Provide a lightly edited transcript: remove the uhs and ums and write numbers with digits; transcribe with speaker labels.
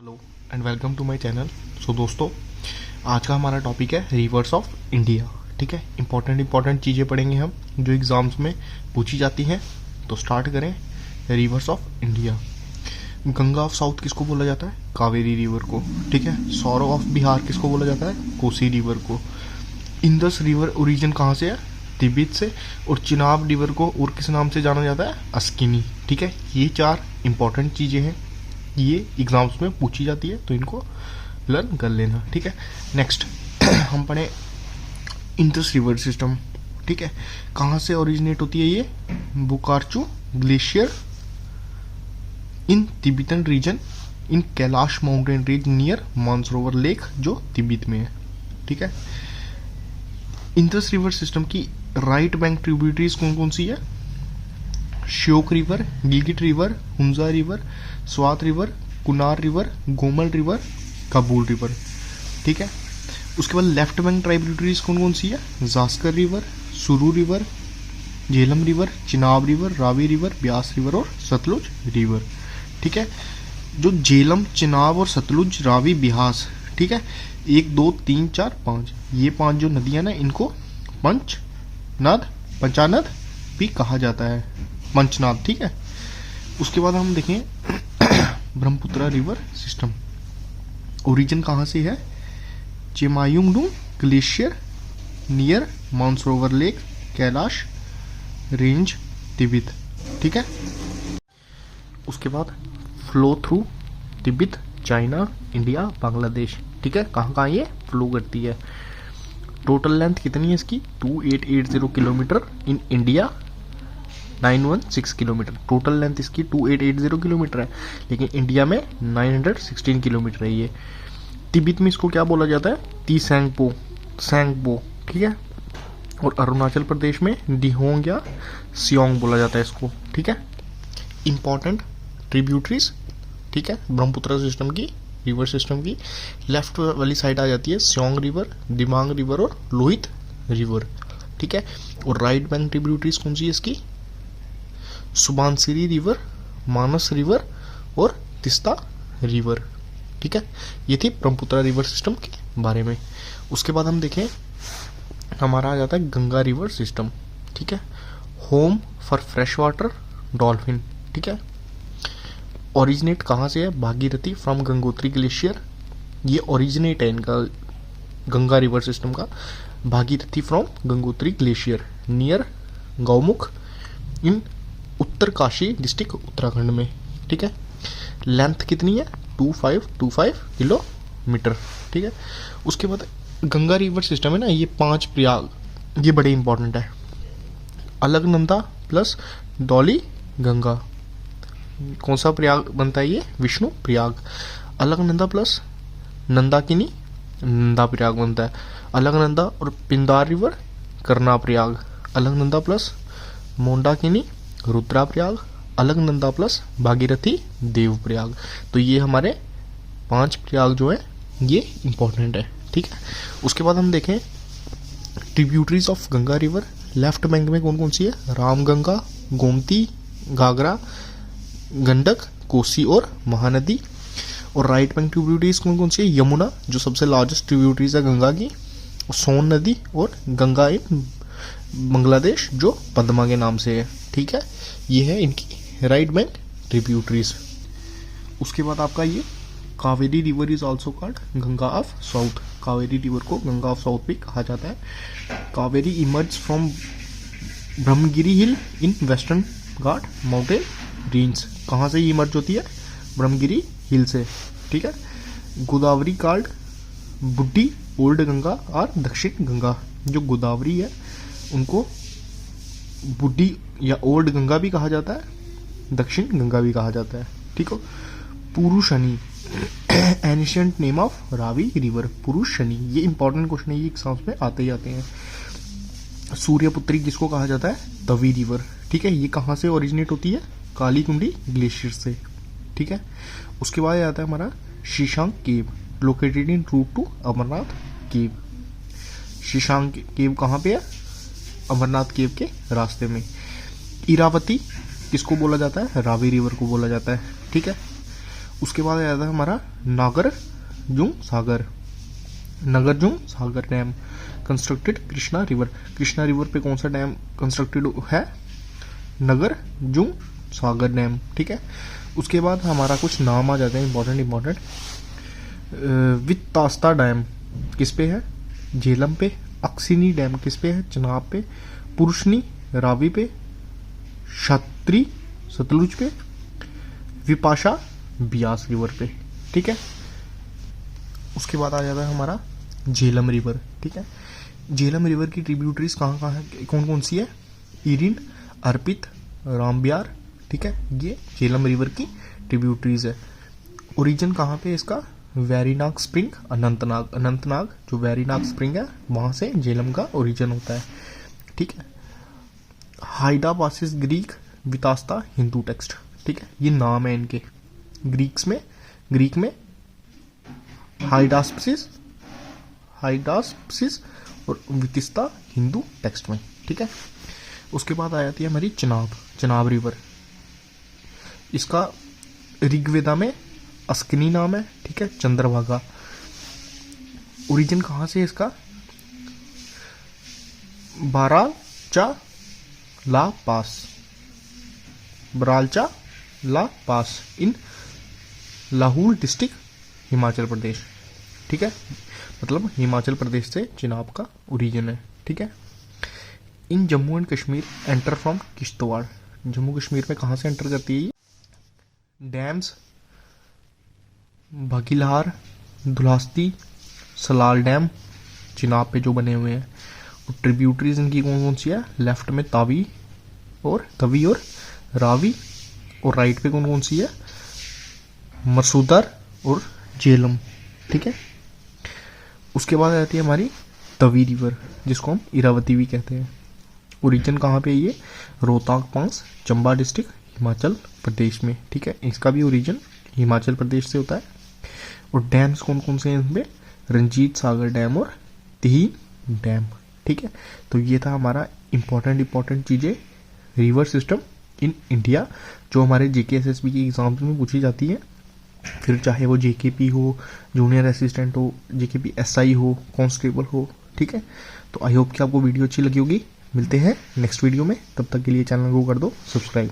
Speaker 1: Hello and welcome to my channel. So दोस्तों, आज का हमारा टॉपिक है रिवर्स ऑफ इंडिया। ठीक है, इंपॉर्टेंट चीज़ें पढ़ेंगे हम जो एग्ज़ाम्स में पूछी जाती हैं। तो स्टार्ट करें। Reverse of India. Ganga of south किसको बोला जाता है? कावेरी रिवर को। ठीक है। सौरो ऑफ बिहार किसको बोला जाता है? कोसी रिवर को। इंदस रिवर ओरिजिन कहाँ से है? तिब्बत से। और चिनाब रिवर को और किस नाम से जाना जाता है? अस्किनी। ठीक है, ये चार इंपॉर्टेंट चीज़ें हैं, ये एग्जाम्स में पूछी जाती है, तो इनको लर्न कर लेना। ठीक है। नेक्स्ट हम पढ़े इंडस रिवर सिस्टम। ठीक है, कहाँ से ओरिजिनेट होती है ये? Bukharchu glacier in Tibetan region in Kailash mountain range near Mansarovar lake जो तिब्बत में है। ठीक है। इंडस रिवर सिस्टम की राइट बैंक ट्रिब्यूटरीज कौन कौन सी है? Shyok river, Gilgit river, Hunza river, Swat river, Kunar river, Gomal river, Kabul river. ठीक है। उसके बाद लेफ्ट बैंक ट्राइब्यूटरीज कौन कौन सी है? जास्कर रिवर, सुरू river, Jhelum river, Chenab river, Ravi river, Beas river और सतलुज रिवर। ठीक है। जो झेलम, चिनाब और सतलुज, रावी, ब्यास, ठीक है, 1 2 3 4 5, ये 5 जो नदियां ना, इनको पंचनद, पंचानद भी कहा जाता है, पंचनाद। ठीक है। उसके बाद हम देखें ब्रह्मपुत्र रिवर सिस्टम। ओरिजिन कहाँ से है? Chemayungdung glacier near Mansarovar lake, Kailash range, Tibet. ठीक है। उसके बाद flow through Tibet, China, India, Bangladesh. ठीक है, कहाँ कहाँ ये फ्लो करती है? टोटल लेंथ कितनी है इसकी? 2880 kilometre. In India 916 kilometre. Total length इसकी 2880 किलोमीटर है, लेकिन इंडिया में 916 किलोमीटर है ये। तिब्बत में इसको क्या बोला जाता है? तीसैंगपो, सैंगपो। ठीक है। और अरुणाचल प्रदेश में दिहोंग या सियोंग बोला जाता है इसको। ठीक है। इंपॉर्टेंट ट्रिब्यूटरीज, ठीक है, ब्रह्मपुत्र सिस्टम की, रिवर सिस्टम की लेफ्ट वाली साइड आ जाती है सियोंग रिवर, दिबांग रिवर और लोहित रिवर। ठीक है। और राइट बैंक ट्रिब्यूटरीज कौन सी है इसकी? सुबानसिरी रिवर, मानस रिवर और तिस्ता रिवर। ठीक है, ये थी ब्रह्मपुत्र रिवर सिस्टम के बारे में। उसके बाद हम देखें, हमारा आ जाता है गंगा रिवर सिस्टम। ठीक है। Home for fresh water dolphin. ठीक है। ओरिजिनेट कहाँ से है? Bhagirathi from Gangotri glacier. ये ओरिजिनेट है इनका, गंगा रिवर सिस्टम का, Bhagirathi from Gangotri glacier near Gaumukh in Uttarkashi district, Uttarakhand में। ठीक है। लेंथ कितनी है? 2525 किलोमीटर। ठीक है। उसके बाद गंगा रिवर सिस्टम है ना, ये 5 प्रयाग, ये बड़े इंपॉर्टेंट है। अलकनंदा प्लस डॉली गंगा, कौन सा प्रयाग बनता है ये? विष्णु प्रयाग। अलकनंदा प्लस नंदाकिनी, नंदा प्रयाग बनता है। अलकनंदा और पिंदार रिवर, करना प्रयाग। अलकनंदा प्लस मोंडाकिनी, रुद्रा प्रयाग। अलकनंदा प्लस भागीरथी, देव प्रयाग। तो ये हमारे 5 प्रयाग जो है ये इंपॉर्टेंट है। ठीक है। उसके बाद हम देखें tributaries of Ganga river. Left bank में कौन कौन सी है? रामगंगा, गोमती, घाघरा, गंडक, कोसी और महानदी। और राइट बैंक ट्रिब्यूटरीज कौन कौन सी है? यमुना, जो सबसे लार्जेस्ट ट्रिब्यूटरीज है गंगा की, सोन नदी और गंगा इन बांग्लादेश जो पद्मा के नाम से है। ठीक है, ये है इनकी राइट बैंक ट्रिब्यूटरीज। उसके बाद आपका ये Kaveri river is also called Ganga of south. Kaveri river को गंगा ऑफ साउथ भी कहा जाता है। Kaveri emerge from Brahmagiri hill in western Ghat mountain range. कहाँ से ये इमर्ज होती है? ब्रह्मगिरी हिल से। ठीक है। गोदावरी कॉल्ड बुड्ढी ओल्ड गंगा और दक्षिण गंगा। जो गोदावरी है उनको बुड्ढी या ओल्ड गंगा भी कहा जाता है, दक्षिण गंगा भी कहा जाता है। ठीक हो। Purushni ancient name of Ravi river. Purushni, ये इंपॉर्टेंट क्वेश्चन है, ये एग्जाम्स में आते ही आते हैं। सूर्यपुत्री किसको कहा जाता है? तवी रिवर। ठीक है। ये कहाँ से ओरिजिनेट होती है? काली कुंडी ग्लेशियर से। ठीक है। उसके बाद आता है हमारा Sheshnag cave, located in route to Amarnath cave. Sheshnag cave कहाँ पे है? अमरनाथ केव के रास्ते में। इरावती किसको बोला जाता है? रावी रिवर को बोला जाता है। ठीक है। उसके बाद आ जाता है हमारा Nagarjuna Sagar dam constructed Krishna river पे कौन सा डैम कंस्ट्रक्टेड है, नागार्जुन सागर डैम, ठीक है। उसके बाद हमारा कुछ नाम आ जाते हैं इंपॉर्टेंट। वित्तास्ता डैम किस पे है, झेलम पे। अक्सिनी डैम किस पे है, चिनाब पे। पुरुषनी रावी पे। क्षत्री सतलुज पे। विपाशा ब्यास रिवर पे, ठीक है। उसके बाद आ जाता है हमारा झेलम रिवर, ठीक है। झेलम रिवर की ट्रिब्यूटरीज कहाँ है, कौन सी है, इरिन, अर्पित, रामबियार, ठीक है। ये झेलम रिवर की ट्रिब्यूटरीज है। ओरिजिन कहाँ पे इसका, वेरीनाग स्प्रिंग, अनंतनाग जो वेरीनाग स्प्रिंग है वहां से झेलम का ओरिजिन होता है, ठीक है। Hydaspes Greek, Vitasta Hindu text, ठीक है। ये नाम है इनके। ग्रीक में हाइडास्पिसिस और वितिस्ता हिंदू टेक्स्ट में, ठीक है। उसके बाद आ जाती है हमारी चिनाब रिवर। इसका ऋग्वेदा में अस्किनी नाम है, ठीक है, चंद्रभागा। ओरिजिन कहाँ से है इसका, बरालचा ला पास इन लाहौल डिस्ट्रिक्ट, हिमाचल प्रदेश, ठीक है। मतलब हिमाचल प्रदेश से चिनाब का ओरिजिन है, ठीक है। In Jammu and Kashmir enter from Kishtwar, Jammu Kashmir में कहाँ से एंटर करती है ये, डैम्स भागीलहार, धुलास्ती, सलाल डैम चिनाब पे जो बने हुए हैं। और ट्रिब्यूटरीज इनकी कौन सी है, लेफ्ट में तवी और रावी, और राइट पे कौन सी है, मसूदर और झेलम, ठीक है। उसके बाद आती है हमारी तवी रिवर, जिसको हम इरावती भी कहते हैं। ओरिजिन कहाँ पे है ये, रोहतांग पास, चंबा डिस्ट्रिक्ट, हिमाचल प्रदेश में, ठीक है। इसका भी ओरिजिन हिमाचल प्रदेश से होता है। और डैम्स कौन से हैं इसमें, रंजीत सागर डैम और तिहिन डैम, ठीक है। तो ये था हमारा इंपॉर्टेंट चीज़ें रिवर सिस्टम इन इंडिया, जो हमारे JK-SSB के एग्जाम्स में पूछी जाती है। फिर चाहे वो JKP हो, जूनियर असिस्टेंट हो, JKP SI हो, कांस्टेबल हो, ठीक है। तो आई होप कि आपको वीडियो अच्छी लगी होगी। मिलते हैं नेक्स्ट वीडियो में, तब तक के लिए चैनल को कर दो सब्सक्राइब।